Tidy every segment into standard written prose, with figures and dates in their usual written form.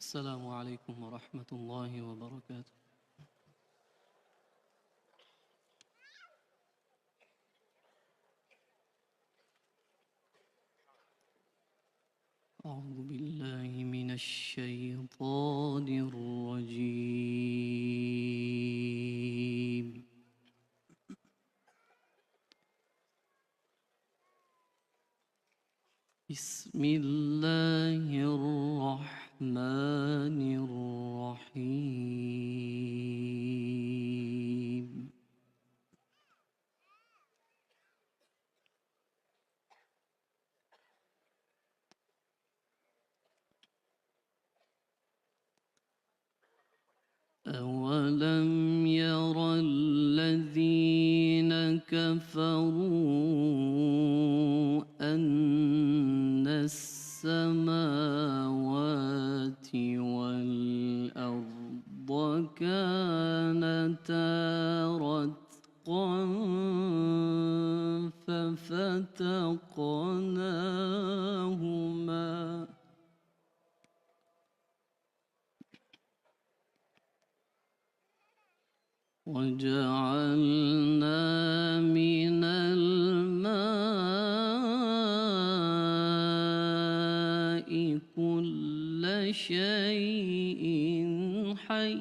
السلام عليكم ورحمة الله وبركاته. أعوذ بالله من الشيطان الرجيم. بسم الله الرحمن الرحيم. أولم ير الذين كفروا أن السماوات والأرض كانتا رتقا ففتقناهما وجعلنا من الماء كل شيء حي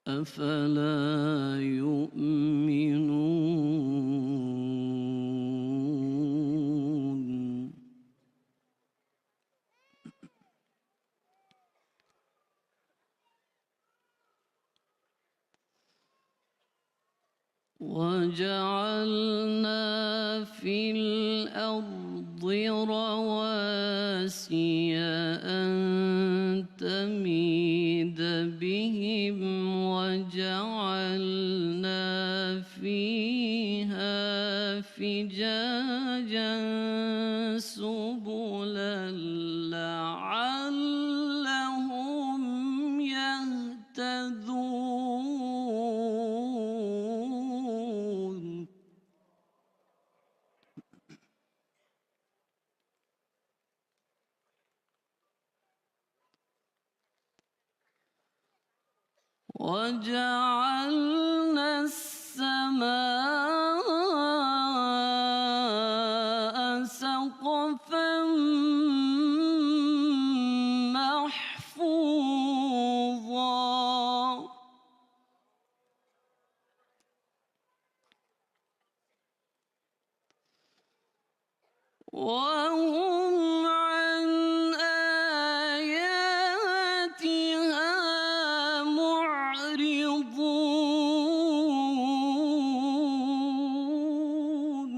أفلا يؤمنون وجعلنا في الأرض رواسي أن تميد بهم وجعلنا فيها فجاجا سبلا لعلهم يهتدون وجعلنا السماء سقفا محفوظا وهم عن آياتها معرضون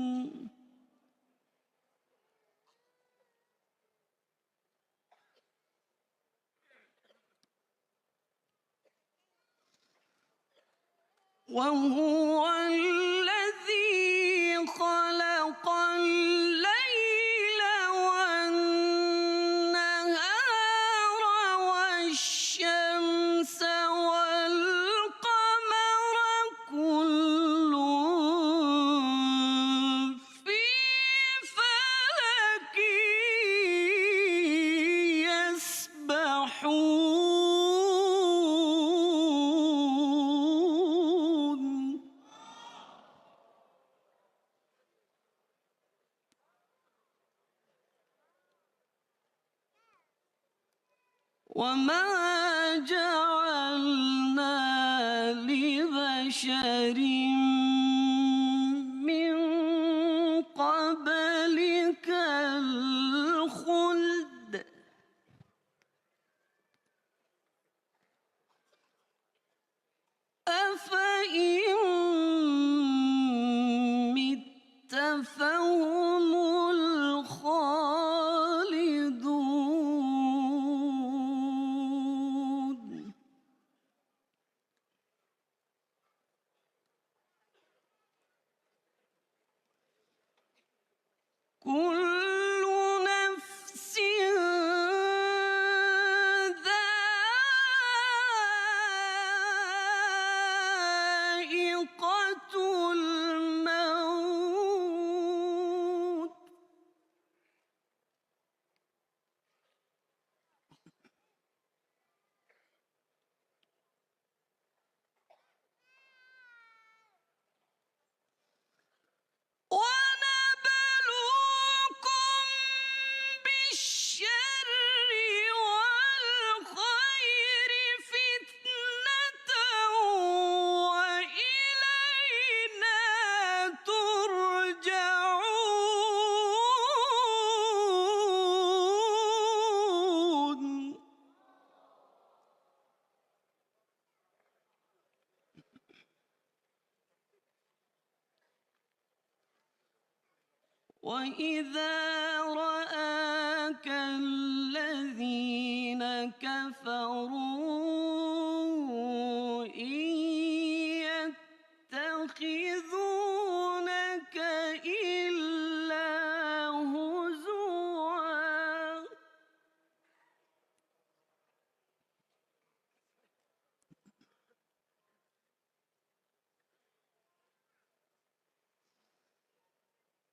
وهو الذي خلق الليل والنهار والشمس والقمر كل في فلك يسبحون وما جعلنا لبشر من قبلك الخلد أفإن مت فهم الخالدون وإذا رآك الذين كفروا إن يتخذونك إلا هزوا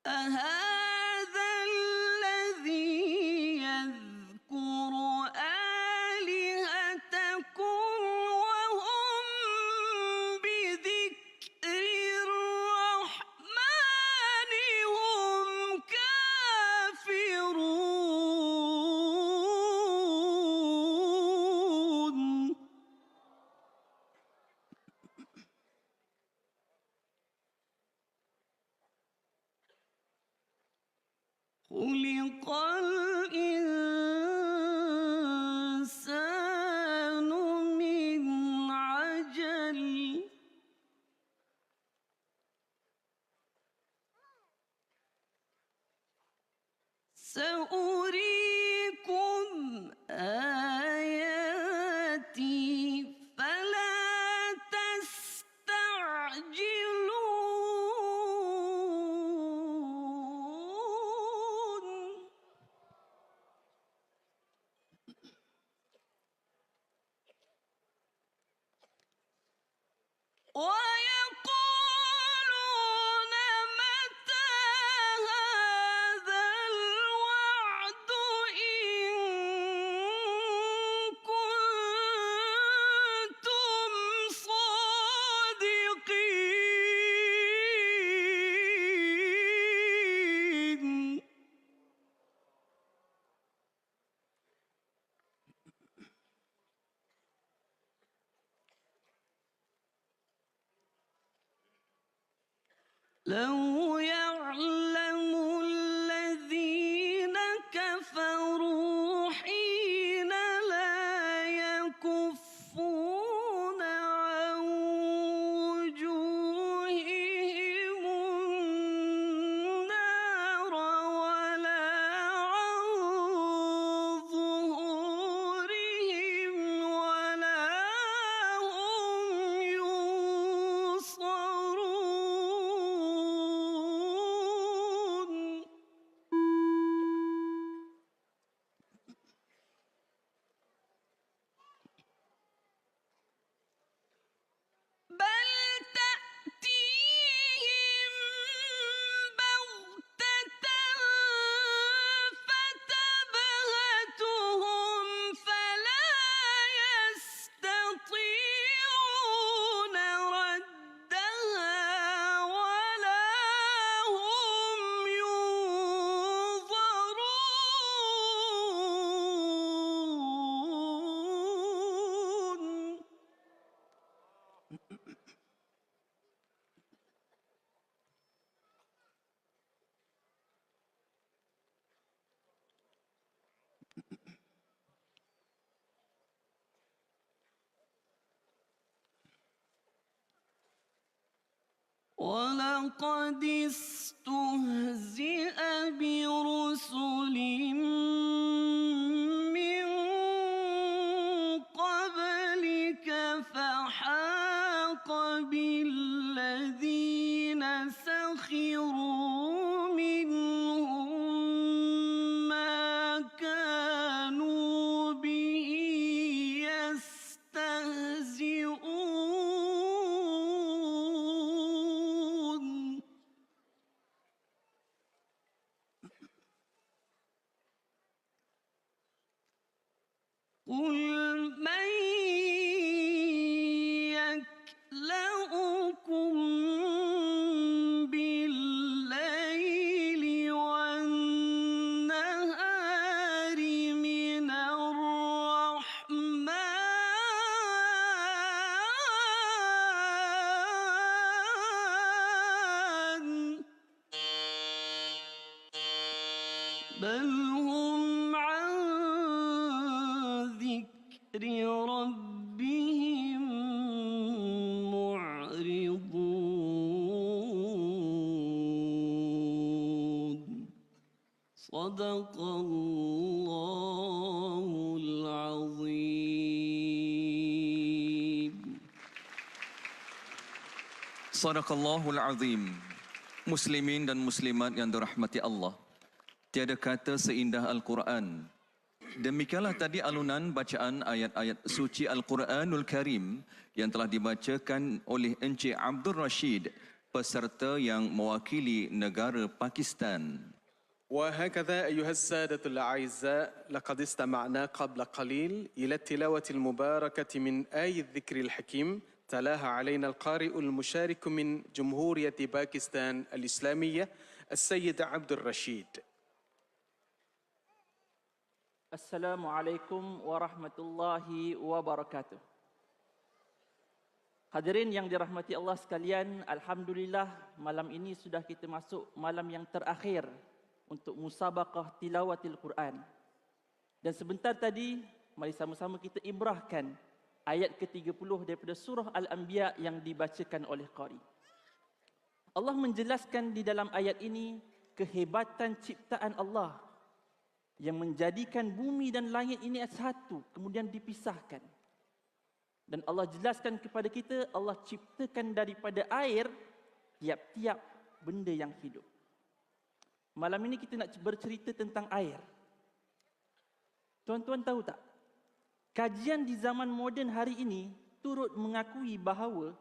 أهذا الذي يذكر آلهتكم وهم بذكر الرحمن هم كافرون خلق الإنسان من عجل سأريكم آياتي فلا تستعجلون ويقولون متى هذا الوعد إن كنتم صادقين لو يعلم الذين كفروا حين لا يكفون عن وجوههم النار ولا عن ظهورهم ولا هم ينصرون بل تأتيهم بغتة فتبهتهم فلا يستطيعون ردها ولا هم ينظرون ولقد استهزئ برسل من قبلك فحاق بالذين سخروا منهم ما كانوا به يستهزئون قل من يكلؤكم بالليل والنهار من الرحمن بل هم عن ذكر ربهم معرضون صدق الله العظيم. Sadaqallahul Azim. Muslimin dan muslimat yang dirahmati Allah, tiada kata seindah Al-Quran. Demikianlah tadi alunan bacaan ayat-ayat suci Al-Quranul Karim yang telah dibacakan oleh Encik Abdul Rashid, peserta yang mewakili negara Pakistan. وهكذا أيها السادة الأعزاء، لقد استمعنا قبل قليل إلى التلاوة المباركة من آي الذكر الحكيم تلاها علينا القارئ المشارك من جمهورية باكستان الإسلامية السيد عبد الرشيد. Assalamualaikum warahmatullahi wabarakatuh. Hadirin yang dirahmati Allah sekalian, alhamdulillah malam ini sudah kita masuk malam yang terakhir untuk musabaqah tilawatil Quran. Dan sebentar tadi, mari sama-sama kita ibrahkan ayat ke-30 daripada surah Al-Anbiya yang dibacakan oleh qari. Allah menjelaskan di dalam ayat ini kehebatan ciptaan Allah yang menjadikan bumi dan langit ini satu, kemudian dipisahkan. Dan Allah jelaskan kepada kita, Allah ciptakan daripada air tiap-tiap benda yang hidup. Malam ini kita nak bercerita tentang air. Tuan-tuan tahu tak? Kajian di zaman moden hari ini turut mengakui bahawa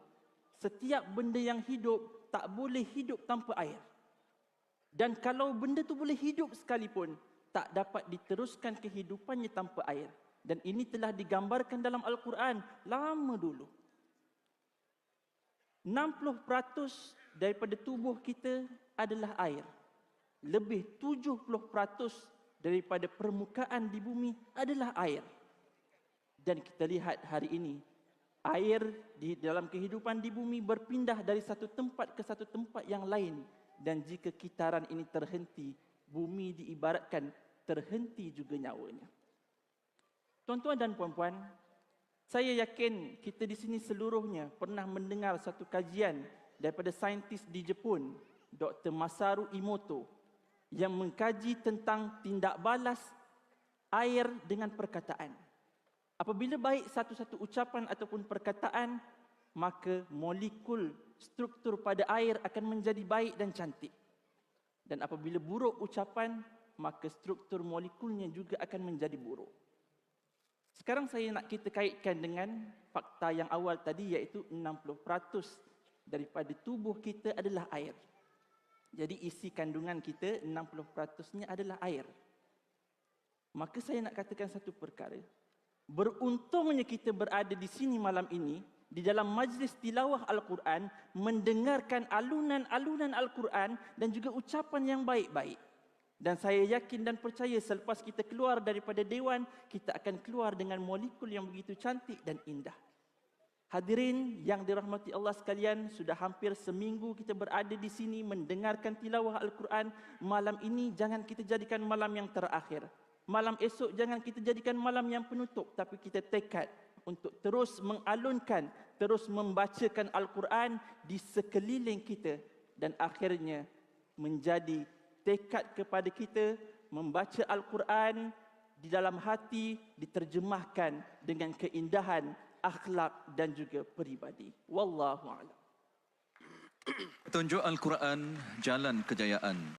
setiap benda yang hidup tak boleh hidup tanpa air. Dan kalau benda tu boleh hidup sekalipun, tak dapat diteruskan kehidupannya tanpa air. Dan ini telah digambarkan dalam Al-Quran lama dulu. 60% daripada tubuh kita adalah air. Lebih 70% daripada permukaan di bumi adalah air. Dan kita lihat hari ini, air di dalam kehidupan di bumi berpindah dari satu tempat ke satu tempat yang lain. Dan jika kitaran ini terhenti, bumi diibaratkan terhenti juga nyawanya. Tuan-tuan dan puan-puan, saya yakin kita di sini seluruhnya pernah mendengar satu kajian daripada saintis di Jepun, Dr. Masaru Emoto, yang mengkaji tentang tindak balas air dengan perkataan. Apabila baik satu-satu ucapan ataupun perkataan, maka molekul struktur pada air akan menjadi baik dan cantik. Dan apabila buruk ucapan, maka struktur molekulnya juga akan menjadi buruk. Sekarang saya nak kita kaitkan dengan fakta yang awal tadi, iaitu 60% daripada tubuh kita adalah air. Jadi isi kandungan kita 60%-nya adalah air. Maka saya nak katakan satu perkara. Beruntungnya kita berada di sini malam ini, di dalam majlis tilawah Al-Quran, mendengarkan alunan-alunan Al-Quran dan juga ucapan yang baik-baik. Dan saya yakin dan percaya selepas kita keluar daripada dewan, kita akan keluar dengan molekul yang begitu cantik dan indah. Hadirin yang dirahmati Allah sekalian, sudah hampir seminggu kita berada di sini mendengarkan tilawah Al-Quran. Malam ini jangan kita jadikan malam yang terakhir. Malam esok jangan kita jadikan malam yang penutup, tapi kita tekad untuk terus mengalunkan, terus membacakan Al-Quran di sekeliling kita. Dan akhirnya menjadi tekad kepada kita membaca Al-Quran di dalam hati, diterjemahkan dengan keindahan akhlak dan juga peribadi. Wallahu a'lam. Tunjuk Al-Quran, jalan kejayaan.